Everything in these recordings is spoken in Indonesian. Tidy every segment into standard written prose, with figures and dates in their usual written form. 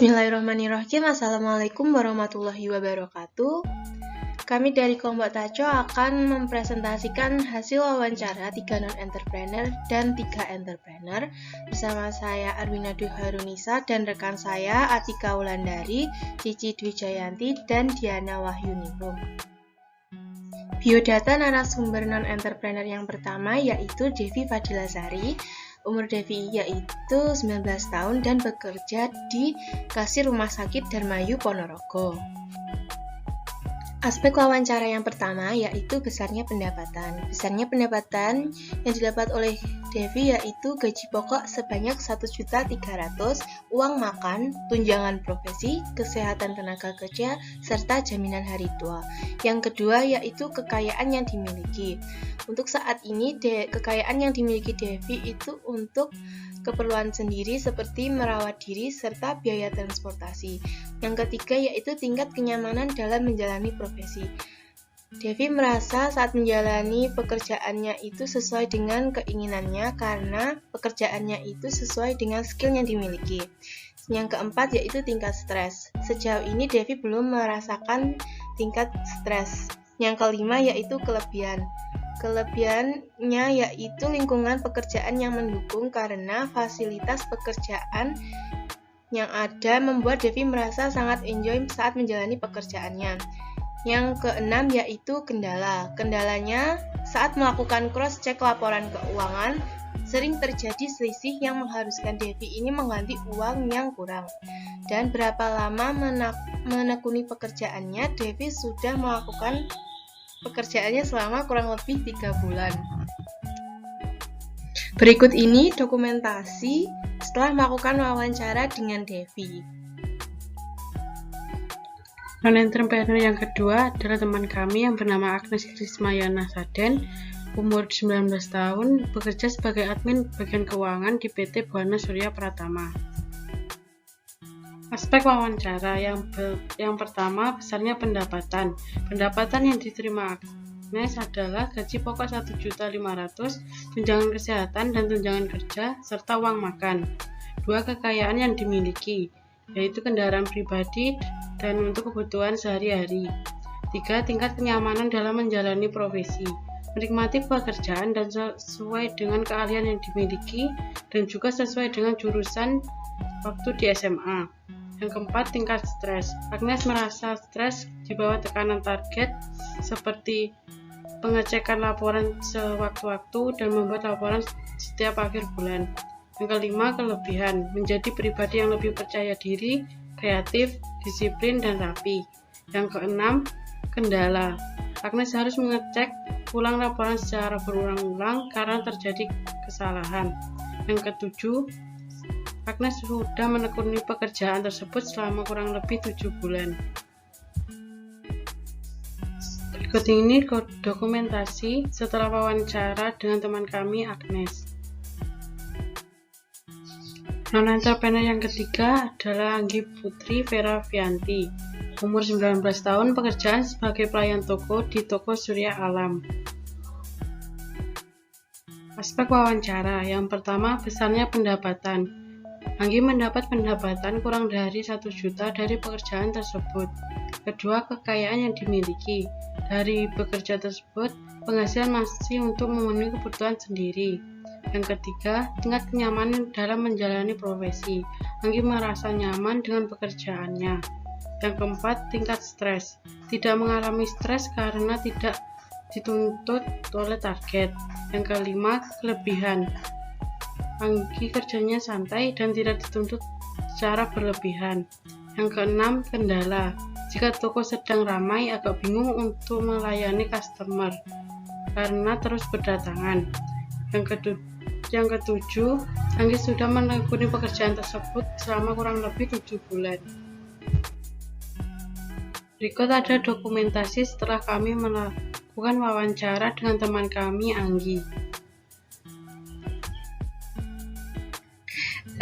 Bismillahirrahmanirrahim. Assalamualaikum warahmatullahi wabarakatuh. Kami dari kelompok Taco akan mempresentasikan hasil wawancara 3 non-entrepreneur dan 3 entrepreneur bersama saya Arwina Dwi Harunisa dan rekan saya Atika Wulandari, Cici Dwi Jayanti, dan Diana Wahyuningrum. Biodata narasumber non-entrepreneur yang pertama yaitu Devi Fadilasari. Umur Devi yaitu 19 tahun dan bekerja di kasir Rumah Sakit Darmayu Ponorogo. Aspek wawancara yang pertama yaitu besarnya pendapatan. Besarnya pendapatan yang didapat oleh Devi yaitu gaji pokok sebanyak 1.300.000, uang makan, tunjangan profesi, kesehatan tenaga kerja, serta jaminan hari tua. Yang kedua yaitu kekayaan yang dimiliki. Untuk saat ini, kekayaan yang dimiliki Devi itu untuk keperluan sendiri seperti merawat diri serta biaya transportasi. Yang ketiga yaitu tingkat kenyamanan dalam menjalani profesi. Devi merasa saat menjalani pekerjaannya itu sesuai dengan keinginannya karena pekerjaannya itu sesuai dengan skill yang dimiliki. Yang keempat yaitu tingkat stres. Sejauh ini Devi belum merasakan tingkat stres. Yang kelima yaitu kelebihan. Kelebihannya yaitu lingkungan pekerjaan yang mendukung karena fasilitas pekerjaan yang ada membuat Devi merasa sangat enjoy saat menjalani pekerjaannya. Yang keenam yaitu kendala. Kendalanya saat melakukan cross-check laporan keuangan, sering terjadi selisih yang mengharuskan Devi ini mengganti uang yang kurang. Dan berapa lama menekuni pekerjaannya, Devi sudah melakukan pekerjaannya selama kurang lebih 3 bulan. Berikut ini dokumentasi setelah melakukan wawancara dengan Devi. Non-entrepreneur yang kedua adalah teman kami yang bernama Agnes Krismayana Saden, umur 19 tahun, bekerja sebagai admin bagian keuangan di PT Buana Surya Pratama. Aspek wawancara yang pertama, besarnya pendapatan. Pendapatan yang diterima Agnes adalah gaji pokok 1.500.000, tunjangan kesehatan dan tunjangan kerja, serta uang makan. 2. Kekayaan yang dimiliki, yaitu kendaraan pribadi dan untuk kebutuhan sehari-hari. 3. Tingkat kenyamanan dalam menjalani profesi, menikmati pekerjaan dan sesuai dengan keahlian yang dimiliki dan juga sesuai dengan jurusan waktu di SMA. Yang keempat, tingkat stres. Agnes merasa stres di bawah tekanan target seperti pengecekan laporan sewaktu-waktu dan membuat laporan setiap akhir bulan. Yang kelima, kelebihan. Menjadi pribadi yang lebih percaya diri, kreatif, disiplin, dan rapi. Yang keenam, kendala. Agnes harus mengecek ulang laporan secara berulang-ulang karena terjadi kesalahan. Yang ketujuh, Agnes sudah menekuni pekerjaan tersebut selama kurang lebih 7 bulan. Berikut ini dokumentasi setelah wawancara dengan teman kami Agnes. Non-entrepreneur yang ketiga adalah Anggi Putri Vera Vianti, umur 19 tahun, pekerjaan sebagai pelayan toko di toko Surya Alam. Aspek wawancara yang pertama, besarnya pendapatan. Anggi mendapat pendapatan kurang dari 1 juta dari pekerjaan tersebut. Kedua, kekayaan yang dimiliki. Dari bekerja tersebut, penghasilan masih untuk memenuhi kebutuhan sendiri. Yang ketiga, tingkat kenyamanan dalam menjalani profesi. Anggi merasa nyaman dengan pekerjaannya. Yang keempat, tingkat stres. Tidak mengalami stres karena tidak dituntut oleh target. Yang kelima, kelebihan. Anggi kerjanya santai dan tidak dituntut secara berlebihan. Yang keenam, kendala. Jika toko sedang ramai, agak bingung untuk melayani customer karena terus berdatangan. Yang ketujuh, Anggi sudah menekuni pekerjaan tersebut selama kurang lebih 7 bulan. Berikut ada dokumentasi setelah kami melakukan wawancara dengan teman kami Anggi.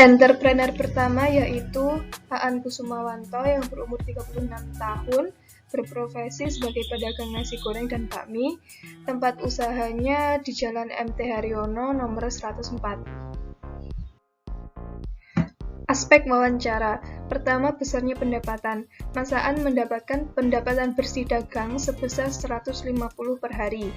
Entrepreneur pertama yaitu Aan Kusumawanto yang berumur 36 tahun, berprofesi sebagai pedagang nasi goreng dan bakmi. Tempat usahanya di Jalan MT Haryono nomor 104. Aspek wawancara. Pertama, besarnya pendapatan. Mas Aan mendapatkan pendapatan bersih dagang sebesar 150 per hari.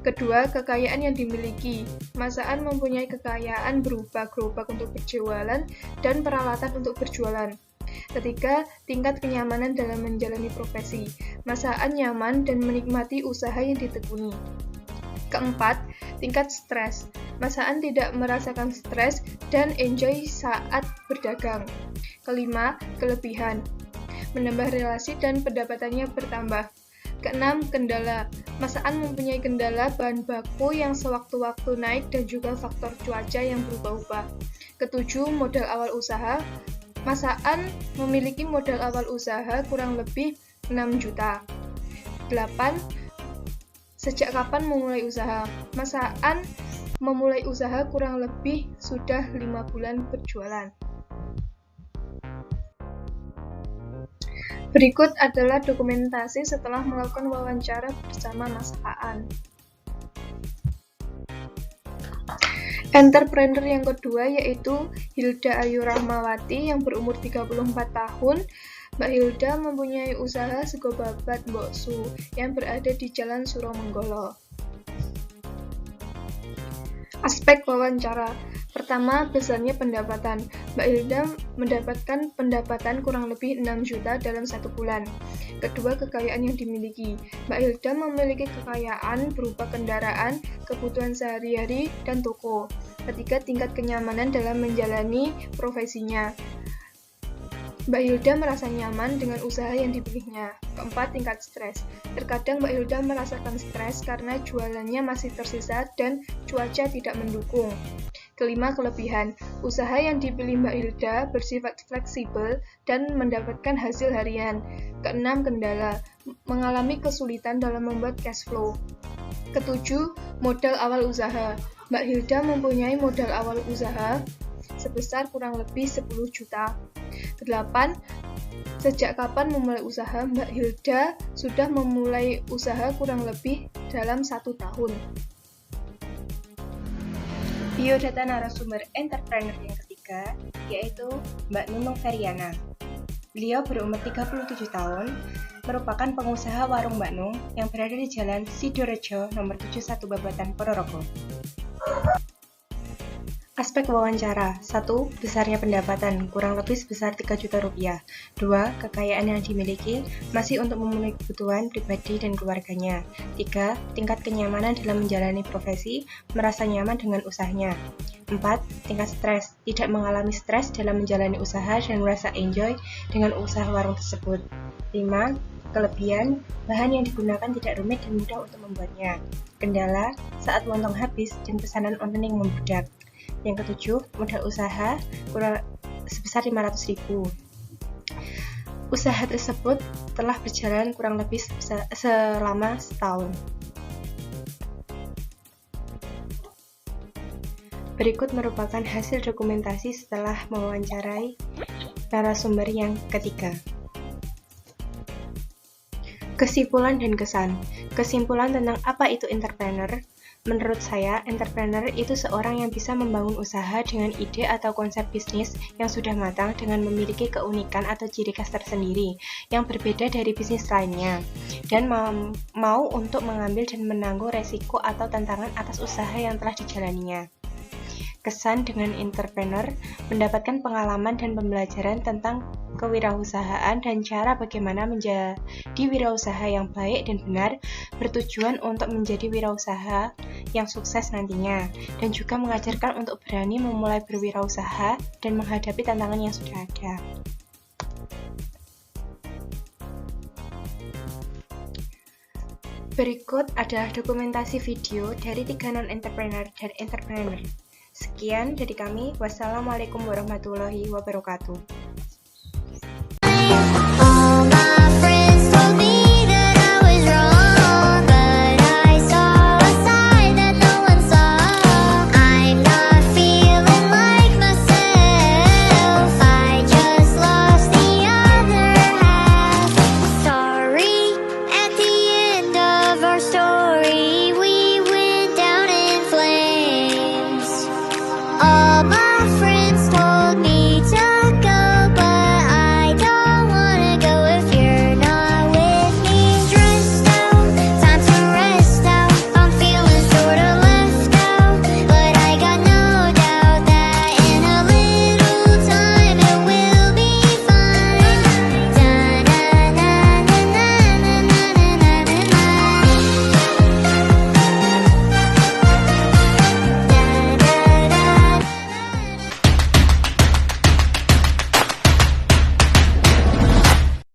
Kedua, kekayaan yang dimiliki. Mas Aan mempunyai kekayaan berupa gerobak untuk berjualan dan peralatan untuk berjualan. Ketiga, tingkat kenyamanan dalam menjalani profesi. Mas Aan nyaman dan menikmati usaha yang ditekuni. Keempat, tingkat stres. Mas Aan tidak merasakan stres dan enjoy saat berdagang. Kelima, kelebihan. Menambah relasi dan pendapatannya bertambah. Keenam, kendala. Mas Aan mempunyai kendala bahan baku yang sewaktu-waktu naik dan juga faktor cuaca yang berubah-ubah. Ketujuh, modal awal usaha. Mas Aan memiliki modal awal usaha kurang lebih 6 juta. 8. Sejak kapan memulai usaha? Mas Aan memulai usaha kurang lebih sudah 5 bulan berjualan. Berikut adalah dokumentasi setelah melakukan wawancara bersama Mas Aan. Entrepreneur yang kedua yaitu Hilda Ayu Rahmawati yang berumur 34 tahun. Mbak Hilda mempunyai usaha sego babat Mboksu yang berada di Jalan Suromenggolo. Aspek wawancara. Pertama, besarnya pendapatan. Mbak Hilda mendapatkan pendapatan kurang lebih 6 juta dalam 1 bulan. Kedua, kekayaan yang dimiliki. Mbak Hilda memiliki kekayaan berupa kendaraan, kebutuhan sehari-hari, dan toko. Ketiga, tingkat kenyamanan dalam menjalani profesinya. Mbak Hilda merasa nyaman dengan usaha yang dipilihnya. Keempat, tingkat stres. Terkadang Mbak Hilda merasakan stres karena jualannya masih tersisa dan cuaca tidak mendukung. Kelima, kelebihan. Usaha yang dipilih Mbak Hilda bersifat fleksibel dan mendapatkan hasil harian. Keenam, kendala. Mengalami kesulitan dalam membuat cash flow. Ketujuh, modal awal usaha. Mbak Hilda mempunyai modal awal usaha sebesar kurang lebih 10 juta. 8. Sejak kapan memulai usaha? Mbak Hilda sudah memulai usaha kurang lebih dalam 1 tahun. Biodata narasumber entrepreneur yang ketiga yaitu Mbak Nunung Feriana. Beliau berumur 37 tahun, merupakan pengusaha warung Mbak Nung yang berada di Jalan Sidorejo nomor 71 Babatan Ponorogo. Aspek wawancara. 1. Besarnya pendapatan, kurang lebih sebesar 3 juta rupiah. 2. Kekayaan yang dimiliki, masih untuk memenuhi kebutuhan pribadi dan keluarganya. 3. Tingkat kenyamanan dalam menjalani profesi, merasa nyaman dengan usahanya. 4. Tingkat stres, tidak mengalami stres dalam menjalani usaha dan merasa enjoy dengan usaha warung tersebut. 5. Kelebihan, bahan yang digunakan tidak rumit dan mudah untuk membuatnya. Kendala, saat lontong habis dan pesanan online yang membludak. Yang ketujuh, modal usaha kurang sebesar 500.000. Usaha tersebut telah berjalan kurang lebih selama setahun. Berikut merupakan hasil dokumentasi setelah mewawancarai narasumber yang ketiga. Kesimpulan dan kesan. Kesimpulan tentang apa itu entrepreneur. Menurut saya, entrepreneur itu seorang yang bisa membangun usaha dengan ide atau konsep bisnis yang sudah matang dengan memiliki keunikan atau ciri khas tersendiri yang berbeda dari bisnis lainnya, dan mau untuk mengambil dan menanggung resiko atau tantangan atas usaha yang telah dijalaninya. Kesan dengan entrepreneur, mendapatkan pengalaman dan pembelajaran tentang kewirausahaan dan cara bagaimana menjadi wirausaha yang baik dan benar, bertujuan untuk menjadi wirausaha yang sukses nantinya, dan juga mengajarkan untuk berani memulai berwirausaha dan menghadapi tantangan yang sudah ada. Berikut adalah dokumentasi video dari 3 non-entrepreneur dan entrepreneur. Sekian dari kami. Wassalamualaikum warahmatullahi wabarakatuh.